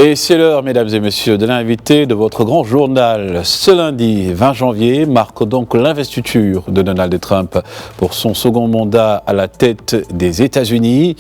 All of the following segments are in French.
Et c'est l'heure, mesdames et messieurs, de l'invité de votre grand journal. Ce lundi 20 janvier marque donc l'investiture de Donald Trump pour son second mandat à la tête des États-Unis.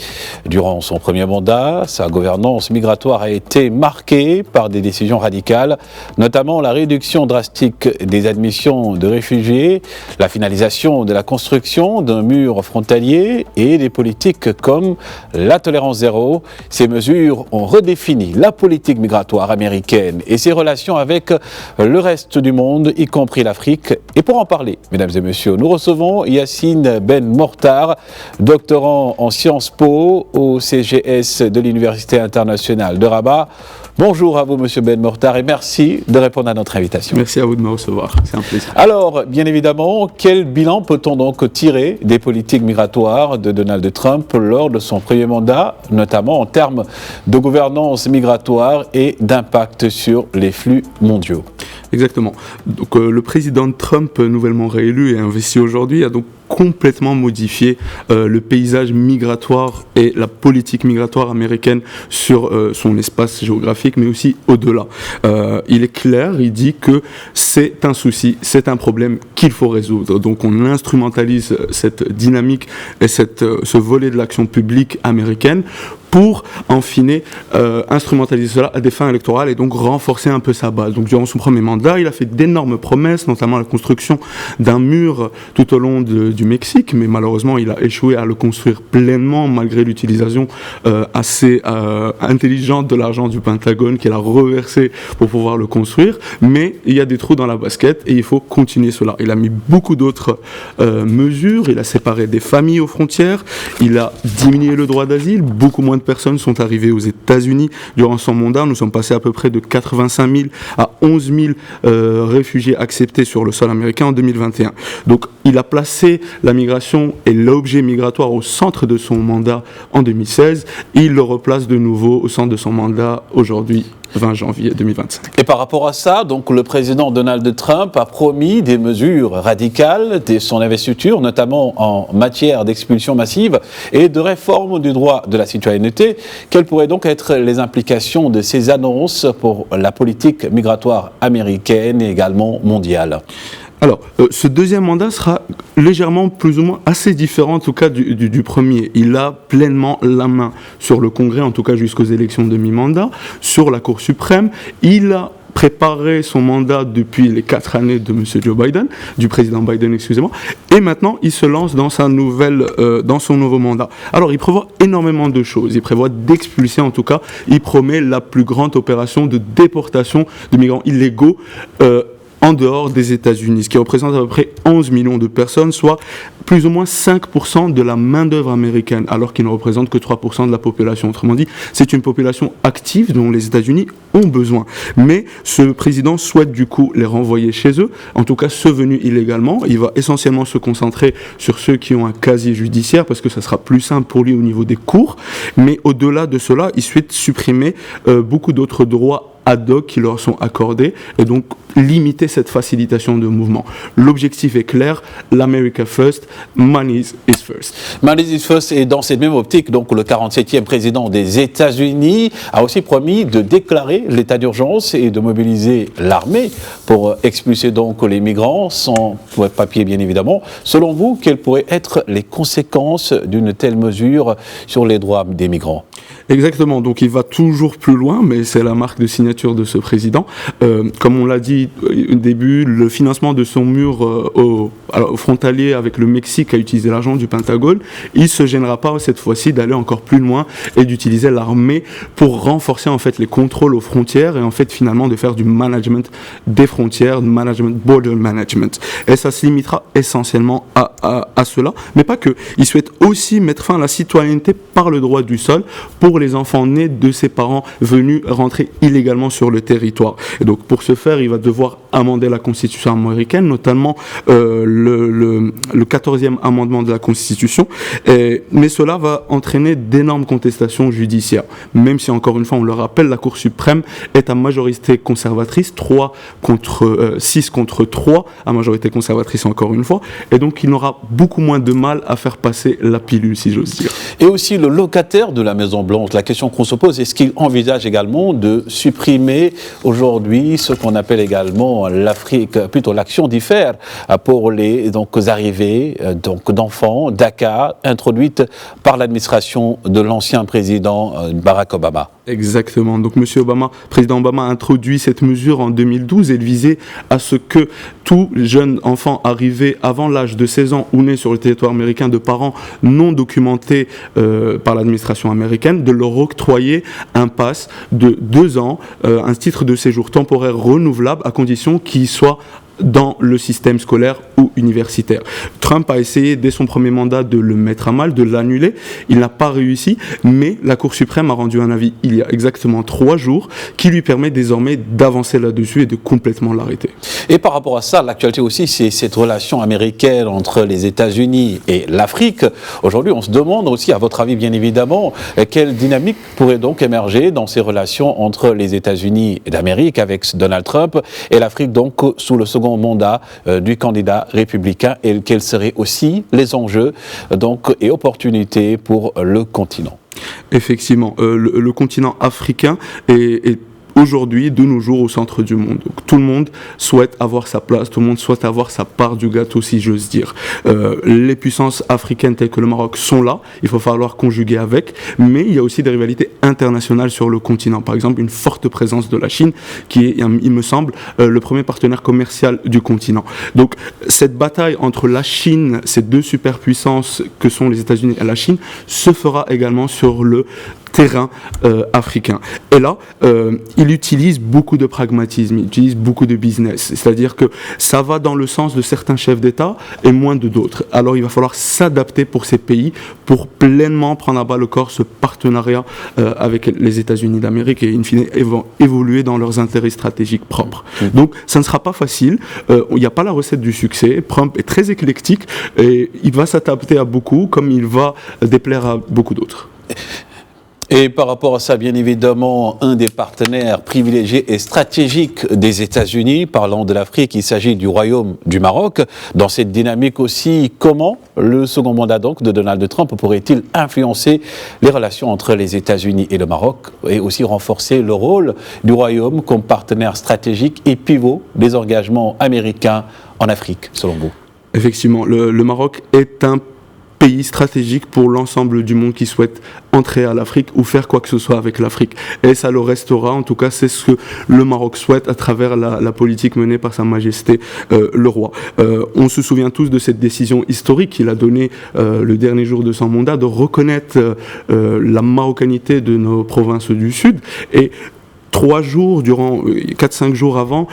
Durant son premier mandat, sa gouvernance migratoire a été marquée par des décisions radicales, notamment la réduction drastique des admissions de réfugiés, la finalisation de la construction d'un mur frontalier et des politiques comme la tolérance zéro. Ces mesures ont redéfini la politique migratoire américaine et ses relations avec le reste du monde, y compris l'Afrique. Et pour en parler, mesdames et messieurs, nous recevons Yacine Ben Mortar, doctorant en Sciences Po au CGS de l'Université internationale de Rabat. Bonjour à vous, monsieur Ben Mortar, et merci de répondre à notre invitation. Merci à vous de me recevoir, c'est un plaisir. Alors, bien évidemment, quel bilan peut-on donc tirer des politiques migratoires de Donald Trump lors de son premier mandat, notamment en termes de gouvernance migratoire et d'impact sur les flux mondiaux? Exactement. Donc, le président Trump, nouvellement réélu et investi aujourd'hui, a donc complètement modifié le paysage migratoire et la politique migratoire américaine sur son espace géographique, mais aussi au-delà. Il est clair, il dit que c'est un souci, c'est un problème qu'il faut résoudre. Donc on instrumentalise cette dynamique et ce volet de l'action publique américaine pour, en fine, instrumentaliser cela à des fins électorales et donc renforcer un peu sa base. Donc durant son premier mandat, il a fait d'énormes promesses, notamment la construction d'un mur tout au long du Mexique, mais malheureusement, il a échoué à le construire pleinement malgré l'utilisation assez intelligente de l'argent du Pentagone qu'il a reversé pour pouvoir le construire. Mais il y a des trous dans la basket et il faut continuer cela. Il a mis beaucoup d'autres mesures, il a séparé des familles aux frontières, il a diminué le droit d'asile, beaucoup moins de personnes sont arrivées aux États-Unis durant son mandat. Nous sommes passés à peu près de 85 000 à 11 000 réfugiés acceptés sur le sol américain en 2021. Donc il a placé la migration et l'objet migratoire au centre de son mandat en 2016. Il le replace de nouveau au centre de son mandat aujourd'hui, 20 janvier 2025. Et par rapport à ça, donc le président Donald Trump a promis des mesures radicales dès son investiture, notamment en matière d'expulsion massive et de réforme du droit de la citoyenneté. Quelles pourraient donc être les implications de ces annonces pour la politique migratoire américaine et également mondiale ? Alors, ce deuxième mandat sera légèrement, plus ou moins, assez différent en tout cas du premier. Il a pleinement la main sur le Congrès, en tout cas jusqu'aux élections de mi-mandat, sur la Cour suprême. Il a préparé son mandat depuis les 4 années de M. Joe Biden, du président Biden, excusez-moi, et maintenant il se lance dans son nouveau mandat. Alors il prévoit énormément de choses, il prévoit d'expulser en tout cas, il promet la plus grande opération de déportation de migrants illégaux en dehors des États-Unis, ce qui représente à peu près 11 millions de personnes, soit plus ou moins 5% de la main-d'œuvre américaine, alors qu'il ne représente que 3% de la population. Autrement dit, c'est une population active dont les États-Unis ont besoin. Mais ce président souhaite du coup les renvoyer chez eux, en tout cas ceux venus illégalement. Il va essentiellement se concentrer sur ceux qui ont un casier judiciaire, parce que ça sera plus simple pour lui au niveau des cours. Mais au-delà de cela, il souhaite supprimer beaucoup d'autres droits ad hoc qui leur sont accordés et donc limiter cette facilitation de mouvement. L'objectif est clair, l'America First, money is first. Money is first, et dans cette même optique, donc le 47e président des États-Unis a aussi promis de déclarer l'état d'urgence et de mobiliser l'armée pour expulser donc les migrants sans papier bien évidemment. Selon vous, quelles pourraient être les conséquences d'une telle mesure sur les droits des migrants ? Exactement, donc il va toujours plus loin, mais c'est la marque de signature de ce président. Comme on l'a dit au début, le financement de son mur au frontalier avec le Mexique a utilisé l'argent du Pentagone. Il ne se gênera pas cette fois-ci d'aller encore plus loin et d'utiliser l'armée pour renforcer en fait les contrôles aux frontières et en fait finalement de faire du management des frontières, border management. Et ça se limitera essentiellement à cela, mais pas que. Il souhaite aussi mettre fin à la citoyenneté par le droit du sol pour les enfants nés de ses parents venus rentrer illégalement sur le territoire. Et donc pour ce faire, il va devoir amender la Constitution américaine, notamment le 14e amendement de la Constitution. Mais cela va entraîner d'énormes contestations judiciaires. Même si, encore une fois, on le rappelle, la Cour suprême est à majorité conservatrice, 6 contre 3, à majorité conservatrice encore une fois. Et donc, il n'aura beaucoup moins de mal à faire passer la pilule, si j'ose dire. Et aussi le locataire de la Maison-Blanche, la question qu'on se pose, est-ce qu'il envisage également de supprimer aujourd'hui ce qu'on appelle également l'Afrique, plutôt l'action diffère pour les arrivées d'enfants d'ACA introduites par l'administration de l'ancien président Barack Obama? Exactement. Donc, président Obama a introduit cette mesure en 2012 et elle visait à ce que tout jeune enfant arrivé avant l'âge de 16 ans ou né sur le territoire américain de parents non documentés par l'administration américaine, de leur octroyer un pass de 2 ans, un titre de séjour temporaire renouvelable à condition qu'il soit dans le système scolaire ou universitaire. Trump a essayé dès son premier mandat de le mettre à mal, de l'annuler. Il n'a pas réussi, mais la Cour suprême a rendu un avis il y a exactement 3 jours qui lui permet désormais d'avancer là-dessus et de complètement l'arrêter. Et par rapport à ça, l'actualité aussi, c'est cette relation américaine entre les États-Unis et l'Afrique. Aujourd'hui, on se demande aussi, à votre avis bien évidemment, quelle dynamique pourrait donc émerger dans ces relations entre les États-Unis d'Amérique avec Donald Trump et l'Afrique donc sous le second mandat du candidat républicain, et quels seraient aussi les enjeux et opportunités pour le continent. Effectivement, le continent africain est aujourd'hui, de nos jours, au centre du monde. Donc, tout le monde souhaite avoir sa place, tout le monde souhaite avoir sa part du gâteau, si j'ose dire. Les puissances africaines telles que le Maroc sont là, il faut falloir conjuguer avec, mais il y a aussi des rivalités internationales sur le continent. Par exemple, une forte présence de la Chine, qui est, il me semble, le premier partenaire commercial du continent. Donc, cette bataille entre la Chine, ces deux superpuissances que sont les États-Unis et la Chine, se fera également sur le terrain africain. Et là, il utilise beaucoup de pragmatisme, il utilise beaucoup de business. C'est-à-dire que ça va dans le sens de certains chefs d'État et moins de d'autres. Alors, il va falloir s'adapter pour ces pays pour pleinement prendre à bas le corps ce partenariat avec les États-Unis d'Amérique et, in fine, évoluer dans leurs intérêts stratégiques propres. Donc, ça ne sera pas facile. Il n'y a pas la recette du succès. Trump est très éclectique et il va s'adapter à beaucoup comme il va déplaire à beaucoup d'autres. Et par rapport à ça, bien évidemment, un des partenaires privilégiés et stratégiques des États-Unis, parlant de l'Afrique, il s'agit du Royaume du Maroc. Dans cette dynamique aussi, comment le second mandat donc de Donald Trump pourrait-il influencer les relations entre les États-Unis et le Maroc et aussi renforcer le rôle du Royaume comme partenaire stratégique et pivot des engagements américains en Afrique, selon vous? Effectivement, le Maroc est un pays stratégique pour l'ensemble du monde qui souhaite entrer à l'Afrique ou faire quoi que ce soit avec l'Afrique. Et ça le restera, en tout cas, c'est ce que le Maroc souhaite à travers la politique menée par Sa Majesté le Roi. On se souvient tous de cette décision historique qu'il a donnée le dernier jour de son mandat de reconnaître la marocanité de nos provinces du Sud. Et 4-5 jours avant,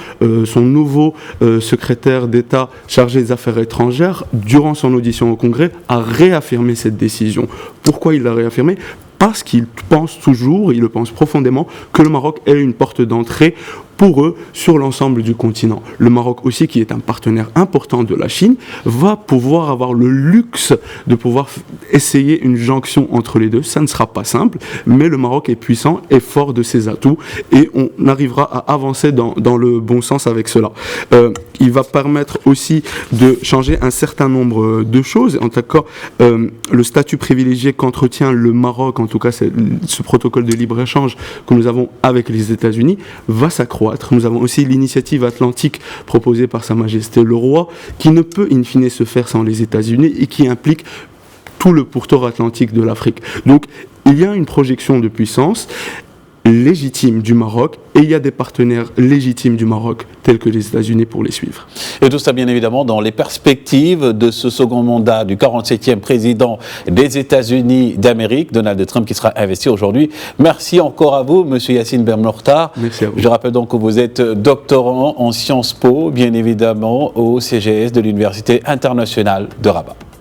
son nouveau secrétaire d'État chargé des affaires étrangères, durant son audition au Congrès, a réaffirmé cette décision. Pourquoi il l'a réaffirmé ? Parce qu'il pense toujours, il le pense profondément, que le Maroc est une porte d'entrée pour eux sur l'ensemble du continent. Le Maroc aussi, qui est un partenaire important de la Chine, va pouvoir avoir le luxe de pouvoir essayer une jonction entre les deux. Ça ne sera pas simple, mais le Maroc est puissant et fort de ses atouts et on arrivera à avancer dans le bon sens avec cela. Il va permettre aussi de changer un certain nombre de choses. En tout cas, le statut privilégié qu'entretient le Maroc, en tout cas c'est ce protocole de libre-échange que nous avons avec les États-Unis, va s'accroître. Nous avons aussi l'initiative atlantique proposée par Sa Majesté le Roi, qui ne peut in fine se faire sans les États-Unis et qui implique tout le pourtour atlantique de l'Afrique. Donc, il y a une projection de puissance légitime du Maroc et il y a des partenaires légitimes du Maroc tels que les États-Unis pour les suivre. Et tout ça bien évidemment dans les perspectives de ce second mandat du 47e président des États-Unis d'Amérique, Donald Trump, qui sera investi aujourd'hui. Merci encore à vous, Monsieur Yassine Bemnortar. Merci à vous. Je rappelle donc que vous êtes doctorant en Sciences Po, bien évidemment au CGS de l'Université internationale de Rabat.